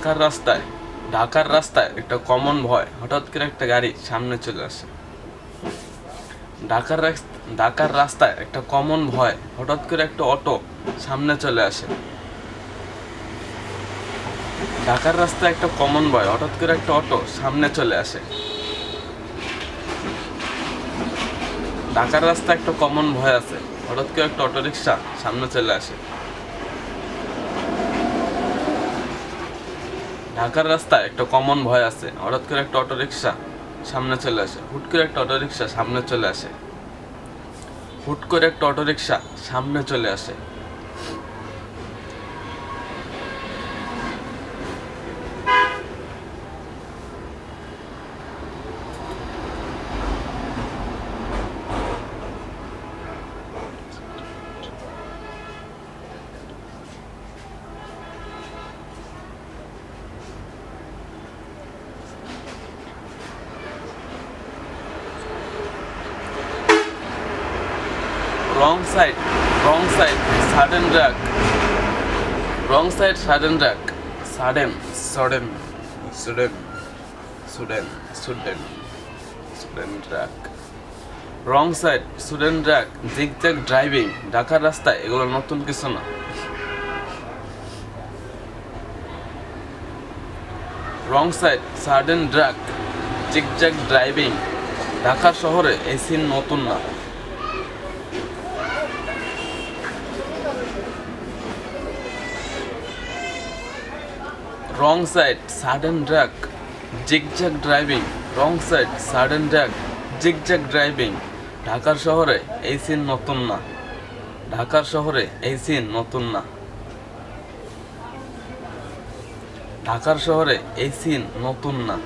ঢাকার রাস্তায় একটা কমন ভয়, হঠাৎ করে একটা গাড়ি সামনে চলে আসে। ঢাকার রাস্তায় একটা কমন ভয়, হঠাৎ করে একটা অটো সামনে চলে আসে। ঢাকার রাস্তায় একটা কমন ভয়, হঠাৎ করে একটা অটো সামনে চলে আসে। ঢাকার রাস্তায় একটা কমন ভয় আছে, হঠাৎ করে একটা অটো রিক্সা সামনে চলে আসে। ঢাকার রাস্তায় একটা কমন ভয় আছে, হঠাৎ করে একটা অটো রিক্সা সামনে চলে আসে। হুট করে একটা অটো রিক্সা সামনে চলে আসে। হুট করে একটা অটো রিক্সা সামনে চলে আসে। Wrong side, sudden drag. Wrong side, sudden drag. Sudden drag. Wrong side, sudden drag. Zigzag driving. ঢাকার রাস্তায় এগুলো নতুন কিছু না। Wrong side, sudden drag. Zigzag driving. ঢাকার শহরে এই সিন নতুন না। Wrong side, sudden drag, zigzag driving. Wrong side, sudden drag, zigzag driving. ঢাকার শহরে এই সিন নতুন না। ঢাকার শহরে এই সিন নতুন না। ঢাকার শহরে এই সিন নতুন না।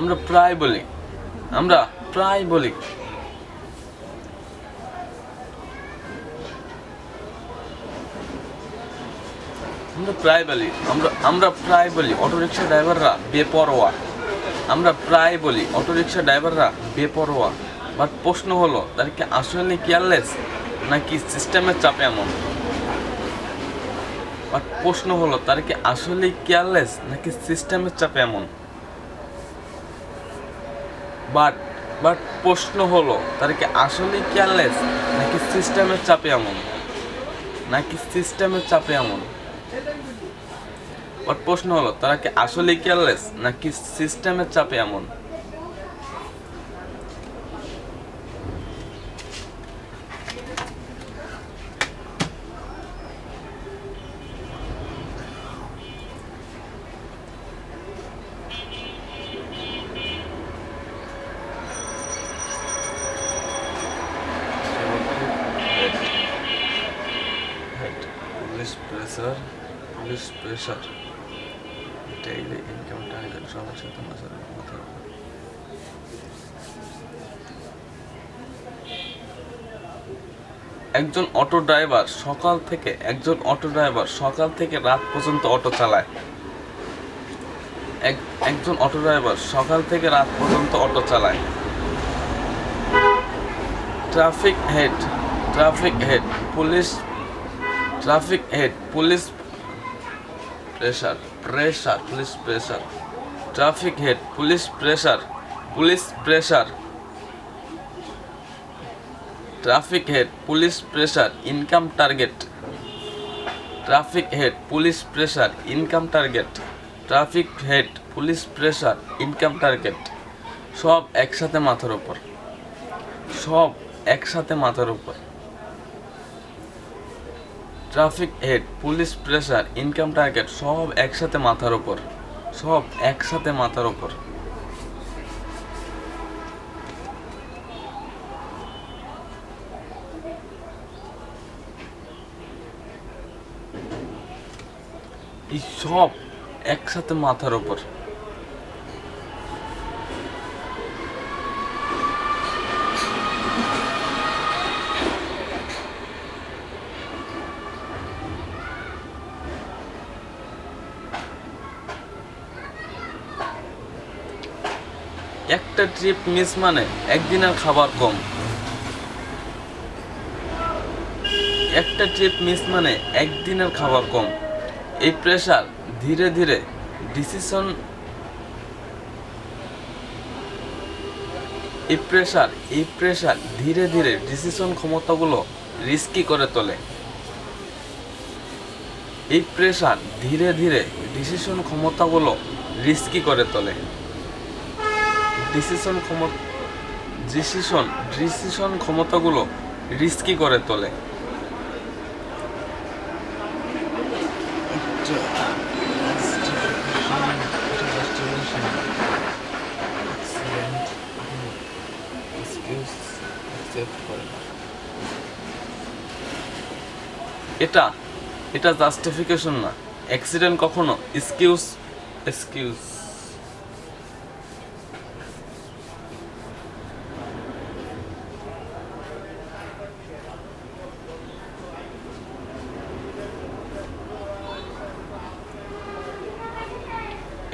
আমরা প্রায় বলি আমরা প্রায় বলি অটোরিকশা ড্রাইভাররা বেপরোয়া। আমরা প্রায় বলি অটোরিকশা ড্রাইভাররা বেপরোয়া। বাট প্রশ্ন হলো, তার কি আসলে কেয়ারলেস নাকি সিস্টেমের চাপে এমন? বাট প্রশ্ন হলো, তার কি আসলে কেয়ারলেস নাকি সিস্টেমের চাপে এমন? বাট প্রশ্ন হলো, তার কি আসলে কেয়ারলেস নাকি সিস্টেমের চাপে এমন? বাট প্রশ্ন হলো, তারা কি আসলে কেয়ারলেস নাকি সিস্টেমের চাপে এমন? Police pressure daily income target সবার সাথে মাথার উপর। একজন অটো ড্রাইভার সকাল থেকে রাত পর্যন্ত অটো চালায়। একজন অটো ড্রাইভার সকাল থেকে রাত পর্যন্ত অটো চালায়। Traffic head police pressure traffic head police pressure traffic head police pressure income target. Traffic head police pressure income target. Traffic head police pressure income target. সব একসাথে মাথার উপর। Traffic head police pressure income target সব একসাথে মাথার উপর। এই সব একসাথে মাথার উপর। একটা ট্রিপ মিস মানে একদিনের খাবার কম। একটা ট্রিপ মিস মানে একদিনের খাবার কম। এই প্রেশার ধীরে ধীরে ডিসিশন এই প্রেশার ধীরে ধীরে ডিসিশন ক্ষমতাগুলো রিস্কি করে তোলে। এই প্রেশার ধীরে ধীরে ডিসিশন ক্ষমতাগুলো রিস্কি করে তোলে। ডিসিশন ক্ষমতাগুলো রিস্কি করে তোলে। এটা জাস্টিফিকেশন না। অ্যাক্সিডেন্ট কখনো এক্সকিউজ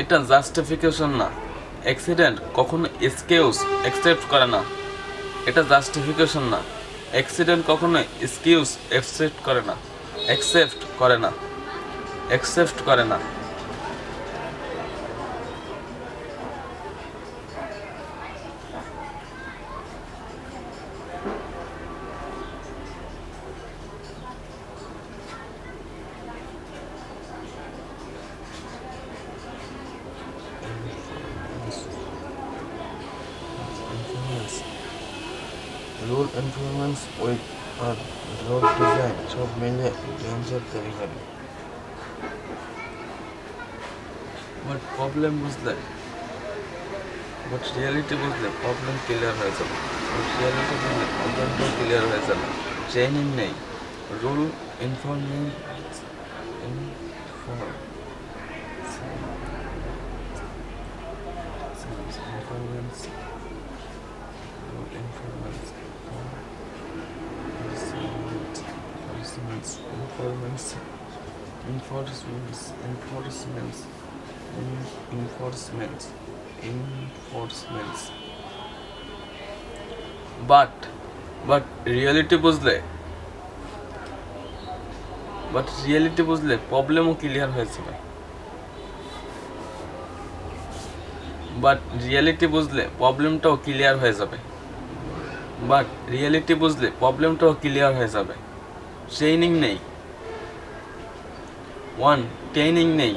এটা জাস্টিফিকেশন না। অ্যাক্সিডেন্ট কখনো এক্সকিউজ অ্যাকসেপ্ট করে না। এটা জাস্টিফিকেশন না। অ্যাক্সিডেন্ট কখনো এক্সকিউজ অ্যাকসেপ্ট করে না। রুল ইনফরমেন্স উইথ আর রোড ডিজাইন সব মিলে ডেঞ্জার তৈরি করে। বাট রিয়েলিটি বুঝলে প্রবলেম ক্লিয়ার হয়ে যাবে। ট্রেনিং নেই, রুল ইনফরমেন্স বাট রিয়েলিটি বুঝলে প্রবলেমও ক্লিয়ার হয়ে যাবে। বাট রিয়েলিটি বুঝলে প্রবলেমটাও ক্লিয়ার হয়ে যাবে। ট্রেনিং নেই, 1 ট্রেনিং নেই,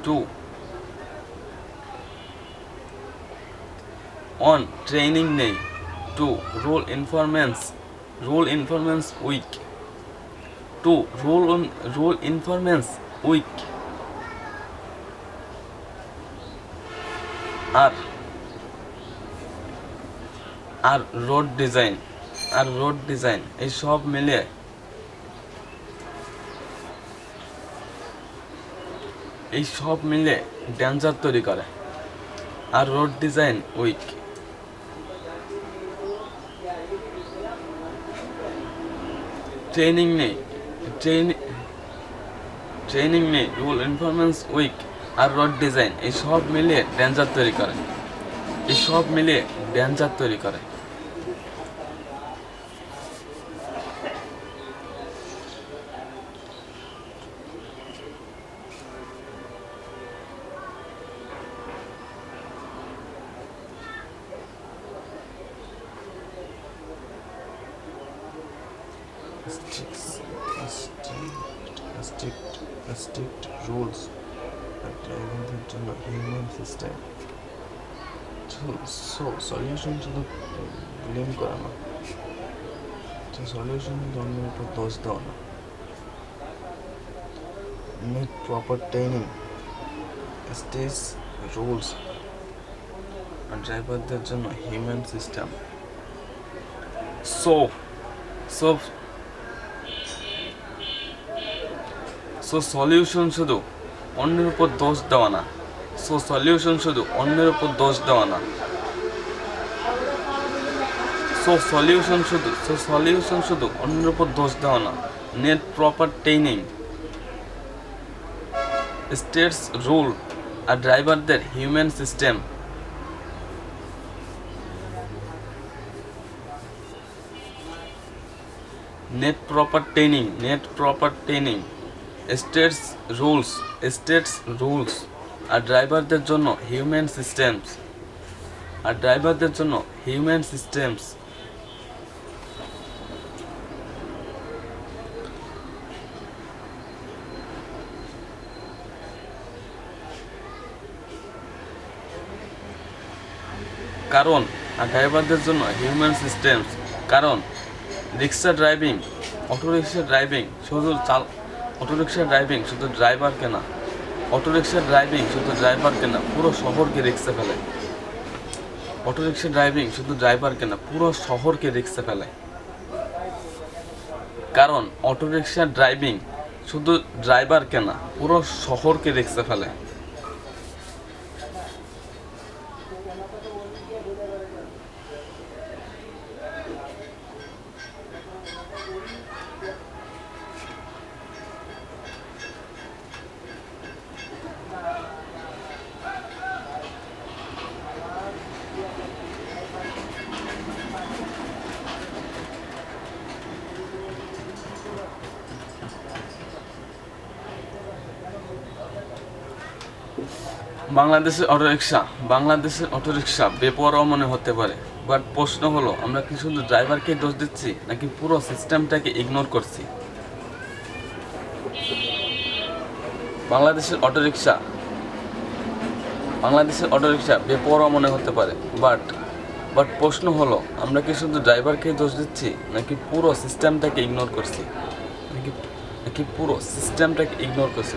2 ট্রেনিং নেই, 2 রুল ইনফরমেন্স উইক, 2 রুল ইনফরমেন্স উইক। আর রোড ডিজাইন এই সব মিলিয়ে ডেঞ্জার তৈরি করে। আর রোড ডিজাইন উইক। ট্রেনিং নেই, রুল ইনফরমেন্স উইক আর রোড ডিজাইন এই সব মিলিয়ে ডেঞ্জার তৈরি করে। Strict rules আর ড্রাইভারদের জন্য হিউম্যান সিস্টেম। সো সলিউশন শুধু ব্লেম করা না, সলিউশন অন্যের উপর দোষ দেওয়া না। Need proper training, stage rules আর ড্রাইভারদের জন্য হিউম্যান সিস্টেম। সো সলিউশন শুধু অন্যের উপর দোষ দেওয়া না। সলিউশন শুধু অন্যের উপর দোষ দেওয়া না। Need proper training, states rule আর ড্রাইভারদের human system. Need proper training states rules আর ড্রাইভারদের জন্য হিউম্যান সিস্টেমস কারণ অটোরিকশা ড্রাইভিং শুধু ড্রাইভারকে না পুরো শহরকে রিক্সা ফেলে কারণ অটোরিকশা ড্রাইভিং শুধু ড্রাইভারকে না পুরো শহরকে রিক্সা ফেলে। বাংলাদেশের অটোরিকশা বেপরোয়া মনে হতে পারে, বাট প্রশ্ন হলো আমরা কি শুধু ড্রাইভারকে দোষ দিচ্ছি নাকি পুরো সিস্টেমটাকে ইগনোর করছি? বাংলাদেশের অটোরিকশা বেপরোয়া মনে হতে পারে, বাট প্রশ্ন হলো আমরা কি শুধু ড্রাইভারকে দোষ দিচ্ছি নাকি পুরো সিস্টেমটাকে ইগনোর করছি?